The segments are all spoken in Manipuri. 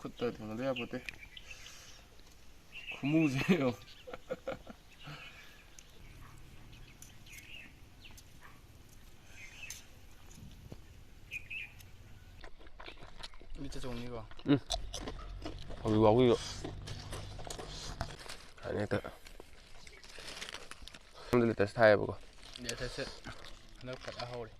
ꯈꯨꯠꯇ ꯊꯦꯡꯅꯗ ꯌꯥꯄꯣꯠꯇꯦ ꯈꯨꯃꯨꯁꯦ ꯌꯦꯡꯉꯣ ꯃꯤꯠꯇ ꯆꯣꯡꯅꯤꯀꯣ ꯍꯧꯖꯤꯛ ꯋꯥꯎꯒꯤꯗꯣ ꯍꯦꯛꯇ ꯂꯤꯇꯔꯁ ꯊꯥꯏꯌꯦꯕꯀꯣ ꯂꯤꯇꯔꯁꯦ ꯍꯟꯗꯛ ꯐꯠ ꯍꯧꯔꯦ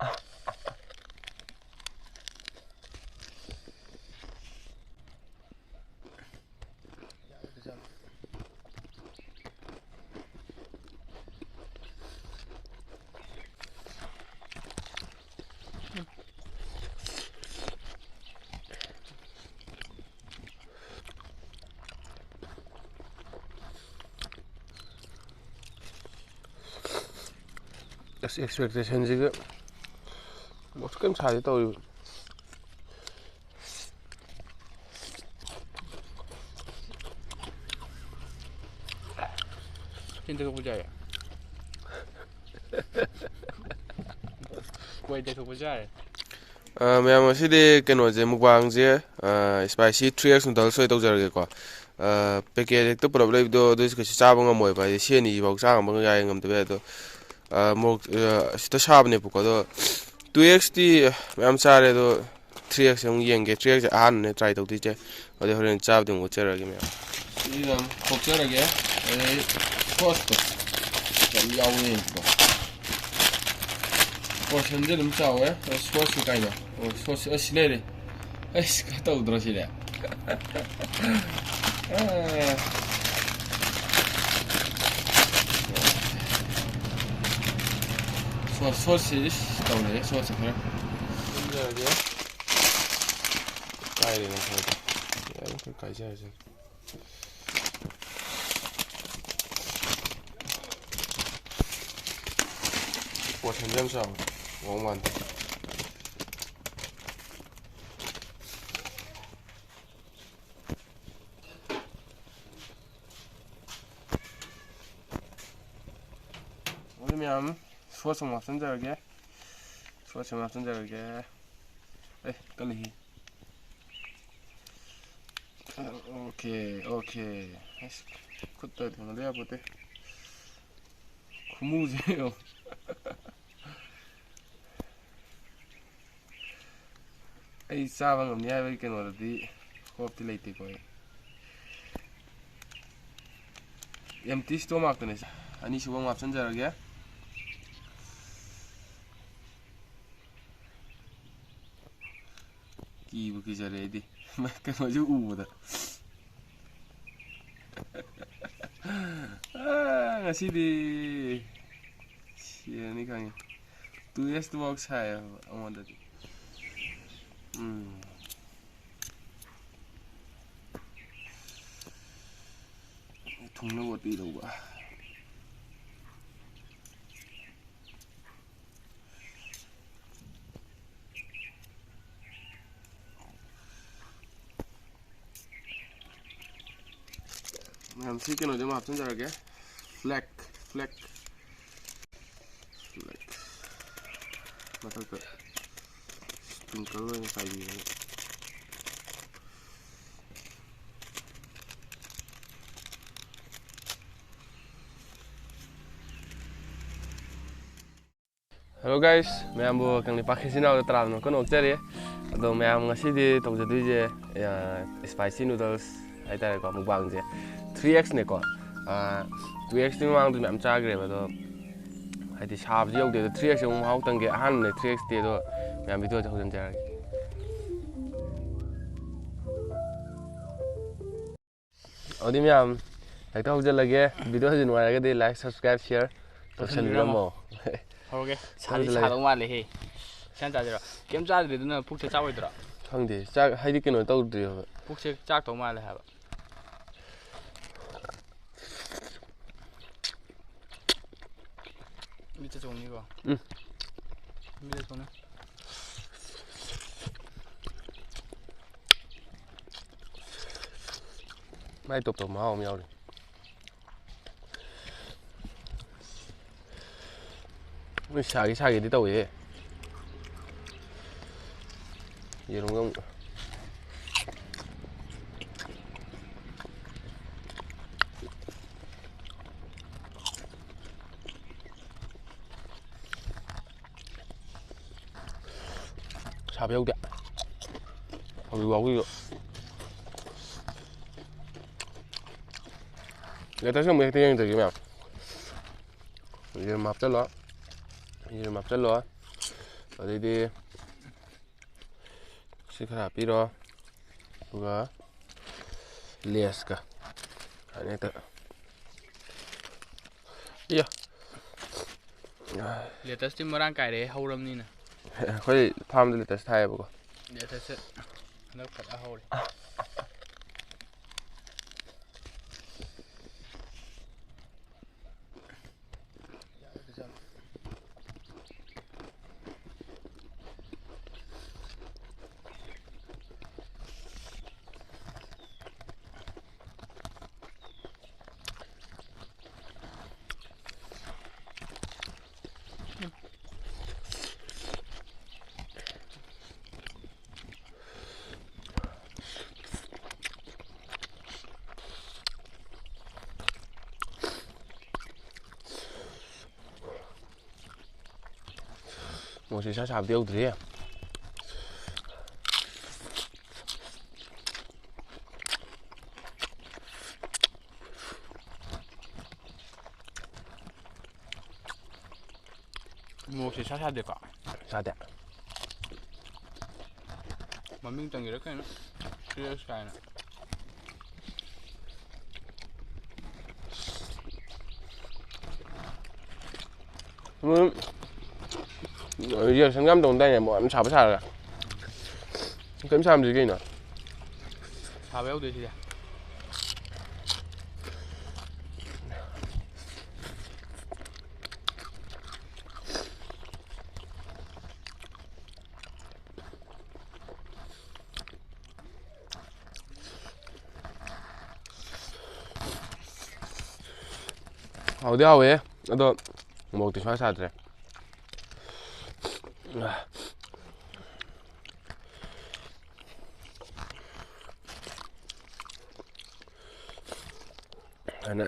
expectationꯁꯤꯒ ꯃꯣꯠꯁꯨ ꯀꯩꯝ ꯁꯥꯗꯦ ꯇꯧꯔꯤꯕ ꯊꯣꯛꯄꯁꯨ ꯌꯥꯏ ꯀꯣꯏ ꯊꯣꯛꯄꯁꯨ ꯌꯥꯏ ꯃꯌꯥꯝ ꯉꯁꯤꯗꯤ ꯀꯩꯅꯣꯁꯦ ꯃꯨꯛꯕꯥꯡꯁꯦ ꯁ꯭ꯄꯥꯏꯁꯤ 3x ꯅꯨꯗꯜꯁ ꯑꯣꯏ ꯇꯧꯖꯔꯒꯦꯀꯣ ꯄꯦꯀꯦꯠ ꯍꯦꯛꯇ ꯄꯨꯂꯞ ꯂꯩꯕꯗꯣ ꯑꯗꯨꯏꯁꯨ ꯀꯩꯁꯨ ꯆꯥꯕ ꯉꯝꯃꯣꯏꯕ ꯍꯥꯏꯗꯤ ꯁꯤ ꯑꯅꯤꯐꯥꯎ ꯆꯥ ꯉꯝꯕ ꯌꯥꯏ ꯉꯝꯗꯕ ꯌꯥꯏ ꯑꯗꯣ ꯃꯣꯔꯣꯛ ꯁꯤꯗ ꯁꯥꯕꯅꯦꯕꯀꯣ ꯑꯗꯣ 2xꯇꯤ ꯃꯌꯥꯝ ꯆꯥꯔꯦ ꯑꯗꯣ 3x ꯑꯃꯨꯛ ꯌꯦꯡꯒꯦ 3xꯁꯦ ꯑꯍꯥꯟꯕꯅꯦ ꯇ꯭ꯔꯥꯏ ꯇꯧꯗꯣꯏꯁꯦ ꯑꯗꯩ ꯍꯣꯔꯦꯟ ꯆꯥꯕꯗꯤ ꯑꯃꯨꯛ ꯎꯠꯆꯔꯒꯦ ꯃꯌꯥꯝ ꯁꯤꯗ ꯈꯣꯛꯆꯔꯒꯦ ꯑꯗꯩ ꯁꯣꯁꯇꯣ ꯌꯥꯝ ꯌꯥꯎꯋꯦꯀꯣ ꯄꯣꯔꯁꯟꯁꯦ ꯑꯗꯨꯝ ꯆꯥꯎꯋꯦ ꯁꯣꯁꯁꯤ ꯀꯥꯏꯅꯣ ꯁꯣꯁ ꯑꯁꯤ ꯂꯩꯔꯦ ꯑꯩꯁ ꯀꯩ ꯇꯧꯗ꯭ꯔꯣ ꯁꯤꯗꯤ ꯁꯣꯁꯁꯤ ꯇꯧꯔꯦ ꯁꯣꯁꯁꯦ ꯈꯔ ꯊꯝꯖꯔꯒꯦ ꯀꯥꯏꯔꯦꯅ ꯈꯔꯗꯤ ꯌꯥꯝ ꯈꯔ ꯀꯥꯏꯖꯔꯁꯦ ꯄꯣꯔꯁꯟꯁꯦ ꯌꯥꯝ ꯆꯥꯎꯋꯦ ꯃꯑꯣꯡ ꯃꯥꯟꯗꯦ ꯑꯗꯨ ꯃꯌꯥꯝ ꯁꯣꯁ ꯑꯃꯨꯛ ꯍꯥꯞꯆꯤꯟꯖꯔꯒꯦ ꯑꯦ ꯀꯜꯂꯤꯍꯤ ꯑꯣꯀꯦ ꯑꯁ ꯈꯨꯠꯇ ꯊꯦꯡꯅꯗ ꯌꯥꯄꯣꯠꯇꯦ ꯈꯨꯃꯨꯁꯦ ꯌꯦꯡꯉꯣ ꯑꯩ ꯆꯥꯕ ꯉꯝꯅꯤ ꯍꯥꯏꯕꯒꯤ ꯀꯩꯅꯣꯗꯗꯤ ꯍꯣꯞꯇꯤ ꯂꯩꯇꯦꯀꯣ ꯑꯩ ꯑꯦꯝꯇꯤ ꯁ꯭ꯇꯣꯃꯥꯛꯇꯅꯦ ꯑꯅꯤꯁꯨꯕ ꯑꯃꯨꯛ ꯍꯥꯞꯆꯤꯟꯖꯔꯒꯦ ꯀꯤꯕꯨ ꯀꯤꯖꯔꯦ ꯑꯩꯗꯤ ꯀꯩꯅꯣꯁꯦ ꯎꯕꯗ ꯉꯁꯤꯗꯤ ꯁꯤꯔꯅꯤ ꯈꯪꯉꯤ 2xꯇꯨꯐꯥꯎ ꯁꯥꯏꯌꯦꯕ ꯑꯩꯉꯣꯟꯗꯗꯤ ꯊꯨꯡꯅꯕ ꯑꯣꯠꯄꯤꯗꯧꯕ ꯃꯌꯥꯝ ꯁꯤ ꯀꯩꯅꯣꯁꯦ ꯑꯃ ꯍꯥꯞꯆꯤꯟꯖꯔꯒꯦ ꯐ꯭ꯂꯦꯛ ꯃꯊꯛꯇ ꯁ꯭ꯄꯤꯡꯀꯜ ꯑꯣꯏꯅ ꯆꯥꯏꯕꯤꯔꯒ ꯍꯜꯂꯣ ꯒꯥꯏꯁ ꯃꯌꯥꯝꯕꯨ ꯀꯪꯂꯩꯄꯥꯛ ꯈꯦꯆꯤꯅꯥꯎꯗ ꯇꯔꯥꯝꯅ ꯀꯟꯅ ꯑꯣꯛꯆꯔꯤ ꯑꯗꯣ ꯃꯌꯥꯝ ꯉꯁꯤꯗꯤ ꯇꯧꯖꯗꯣꯏꯁꯦ ꯁ꯭ꯄꯥꯏꯁꯤ ꯅꯨꯗꯜꯁ ꯍꯥꯏꯇꯥꯔꯦꯀꯣ ꯃꯨꯛꯕꯥꯡꯁꯦ 3xꯅꯦꯀꯣ 2xꯇꯤ ꯃꯃꯥꯡꯗ ꯃꯌꯥꯝ ꯆꯥꯈ꯭ꯔꯦꯕ ꯑꯗꯣ ꯍꯥꯏꯗꯤ ꯁꯥꯕꯁꯨ ꯌꯧꯗꯦ ꯑꯗꯣ 3x ꯑꯃꯨꯛ ꯃꯍꯥꯎ ꯇꯪꯒꯦ ꯑꯍꯥꯟꯕꯅꯦ 3xꯇꯤ ꯑꯗꯣ ꯃꯌꯥꯝ ꯚꯤꯗꯤꯑꯣꯁꯦ ꯍꯧꯖꯤꯟꯖꯔꯒꯦ ꯑꯗꯨꯗꯤ ꯃꯌꯥꯝ ꯍꯦꯛꯇ ꯍꯧꯖꯤꯜꯂꯒꯦ ꯚꯤꯗꯤꯑꯣꯁꯤ ꯅꯨꯡꯉꯥꯏꯔꯒꯗꯤ ꯂꯥꯏꯛ ꯁꯕꯁꯀ꯭ꯔꯥꯏꯕ ꯁꯤꯌꯔ ꯇꯧꯁꯟꯕꯤꯔꯝꯃꯣ ꯍꯧꯔꯒꯦ ꯁꯥꯗꯤ ꯁꯥꯗꯧ ꯃꯥꯜꯂꯦꯍꯦ ꯏꯁꯥꯅ ꯆꯥꯁꯤꯔꯣ ꯀꯩꯝ ꯆꯥꯗ꯭ꯔꯤ ꯑꯗꯨꯅ ꯄꯨꯛꯁꯦ ꯆꯥꯛꯑꯣꯏꯗ꯭ꯔꯣ ꯈꯪꯗꯦ ꯆꯥꯛ ꯍꯥꯏꯗꯤ ꯀꯩꯅꯣ ꯇꯧꯗ꯭ꯔꯤꯕ ꯄꯨꯛꯁꯦ ꯆꯥꯛꯇꯧ ꯃꯥꯜꯂꯦ ꯍꯥꯏꯕ ꯃꯤꯠꯇ ꯆꯣꯡꯅꯤꯀꯣ ꯃꯤꯠꯇ ꯆꯣꯡꯅꯤ ꯃꯥꯏ ꯇꯣꯞ ꯇꯣꯞꯄ ꯃꯍꯥꯎ ꯑꯃ ꯌꯥꯎꯔꯤ ꯃꯣꯏ ꯁꯥꯒꯦꯗꯤ ꯇꯧꯋꯦꯍꯦ ꯌꯦꯔꯨꯝꯒ ꯁꯥꯕ ꯌꯧꯗꯦ ꯍꯧꯖꯤꯛ ꯐꯥꯎꯒꯤꯁꯨ ꯂꯦꯇꯁ ꯑꯃꯨꯛ ꯍꯦꯛꯇ ꯌꯦꯡꯗ꯭ꯔꯒꯦ ꯃꯌꯥꯝ ꯌꯦꯔꯨꯝ ꯍꯥꯞꯆꯜꯂꯣ ꯑꯗꯩꯗꯤ ꯁꯤ ꯈꯔ ꯍꯥꯞꯄꯤꯔꯣ ꯑꯗꯨꯒ ꯂꯦꯁꯀ ꯍꯥꯏꯅ ꯍꯦꯛꯇ ꯏꯌꯥ ꯂꯦꯇꯁꯇꯤ ꯃꯔꯥꯡ ꯀꯥꯏꯔꯦ ꯍꯧꯔꯝꯅꯤꯅ ꯑꯩꯈꯣꯏ ꯐꯥꯔꯝꯗ ꯂꯦꯇꯁ ꯊꯥꯏꯌꯦꯕꯀꯣ ꯂꯦꯇꯁꯁꯦ ꯍꯟꯗꯛ ꯐꯖ ꯍꯧꯔꯦ ꯃꯣꯔꯣꯛꯁꯦ ꯏꯁꯥ ꯁꯥꯕꯗꯤ ꯌꯧꯗ꯭ꯔꯤ ꯃꯣꯔꯣꯛꯁꯦ ꯁꯥꯗꯦꯀꯣ ꯁꯥꯗꯦ ꯃꯃꯤꯡ ꯇꯪꯒꯤꯔ ꯀꯩꯅꯣ ꯐ꯭ꯔꯦꯁ ꯀꯥꯏꯅ ꯔꯤꯑꯦꯛꯁꯟ ꯌꯥꯝ ꯇꯧꯗꯥꯏꯅꯦ ꯃꯣꯔꯣꯛ ꯌꯥꯝ ꯁꯥꯕ ꯁꯥꯔꯒ ꯀꯔꯤꯝ ꯁꯥꯔꯝꯗ꯭ꯔꯤ ꯀꯩꯅꯣ ꯁꯥꯕ ꯌꯧꯗꯦ ꯁꯤꯗꯤ ꯍꯥꯎꯗꯤ ꯍꯥꯎꯋꯦ ꯑꯗꯣ ꯃꯣꯔꯣꯛꯇꯤ ꯁꯨꯡꯁꯥ ꯁꯥꯗ꯭ꯔꯦ ꯑꯩꯅ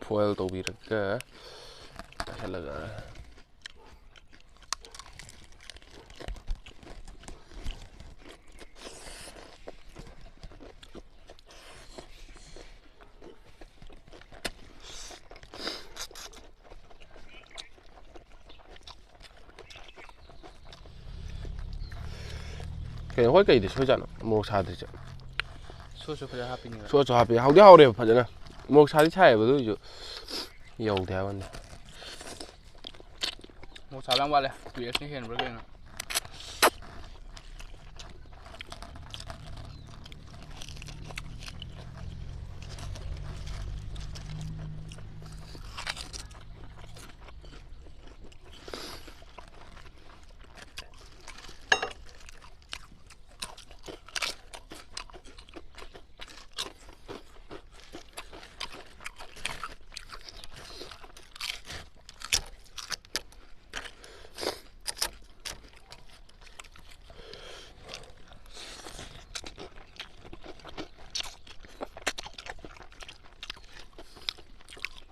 ꯐꯣꯏꯜ ꯇꯧꯕꯤꯔꯒ ꯄꯥꯏꯁꯤꯜꯂꯒ ꯀꯩꯅꯣ ꯑꯩꯈꯣꯏ ꯀꯩꯗꯤ ꯁꯣꯏꯖꯥꯠꯅꯣ ꯃꯣꯔꯣꯛ ꯁꯥꯗ꯭ꯔꯤꯁꯦ ꯁꯣꯁꯁꯨ ꯐꯖꯅ ꯍꯥꯞꯄꯤꯅꯦꯕ ꯁꯣꯁꯁꯨ ꯍꯥꯞꯄꯤ ꯍꯥꯎꯗꯤ ꯍꯥꯎꯔꯦꯕ ꯐꯖꯅ ꯃꯣꯔꯣꯛ ꯁꯥꯗꯤ ꯁꯥꯏꯌꯦꯕ ꯑꯗꯨ ꯑꯣꯏꯁꯨ ꯌꯧꯗꯦ ꯍꯥꯏꯕꯅꯤ ꯃꯣꯔꯣꯛ ꯁꯥꯕ ꯌꯥꯝ ꯋꯥꯠꯂꯦ 2Xꯅ ꯍꯦꯟꯕ꯭ꯔꯥ ꯀꯩꯅꯣ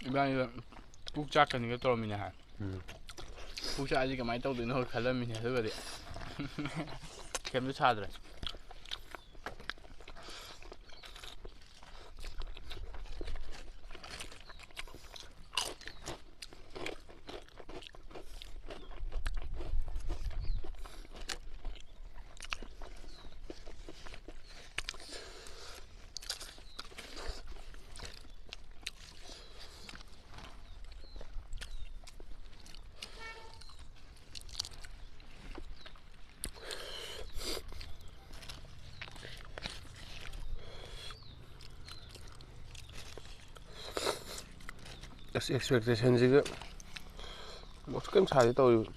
ꯏꯕꯥꯅꯤꯗ ꯄꯨꯛ ꯆꯥꯛꯀꯅꯤꯒ ꯇꯧꯔꯝꯃꯤꯅꯦ ꯍꯥꯏ ꯄꯨꯛ ꯆꯥꯛꯑꯗꯤ ꯀꯃꯥꯏꯅ ꯇꯧꯗꯣꯏꯅꯣ ꯈꯜꯂꯝꯃꯤꯅꯦ ꯑꯗꯨꯒꯗꯤ ꯀꯩꯝꯇ ꯁꯥꯗ꯭ꯔꯦ ꯑꯦꯛꯁꯄꯦꯛꯇꯦꯁꯟꯁꯤꯒ ꯃꯣꯔꯣꯛꯁꯨ ꯀꯩꯝ ꯁꯥꯗꯦ ꯇꯧꯔꯤꯕ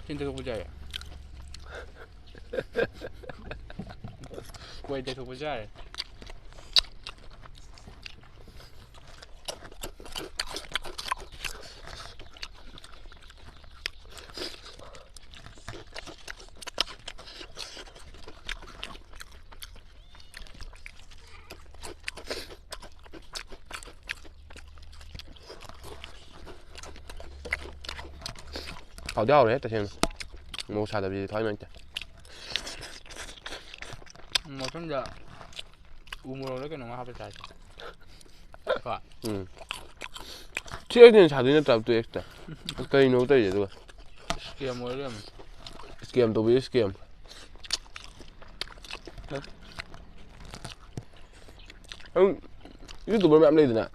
진짜 보자야. 왜 이제 보자야. Hào đeo đấy, tại sao một xài là gì thôi mình 뭐 진짜 우물로 이렇게 너무 하베자. 봐. Chiếc xài đến tập tuyệt ta cây nấu tay vậy thôi kia 뭐 이러면 skiem tôi biết skiem ông YouTube bên em đây rồi nè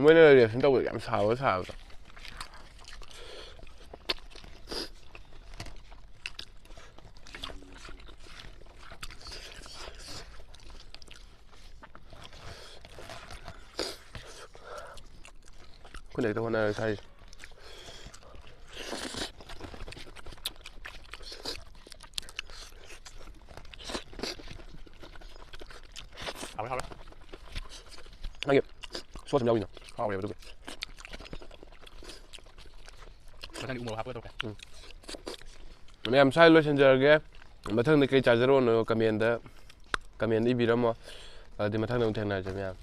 mới đây là chúng ta phải giảm xào cái này tôi hôm nay thay好了， anh em số thêm đâu nhỉ không phải được 일단 우물로 하고 또. anh em sai luôn giờ cái mà thằng này cái charger nó comment đi bị đó mà thì mà thằng nào thằng này cho em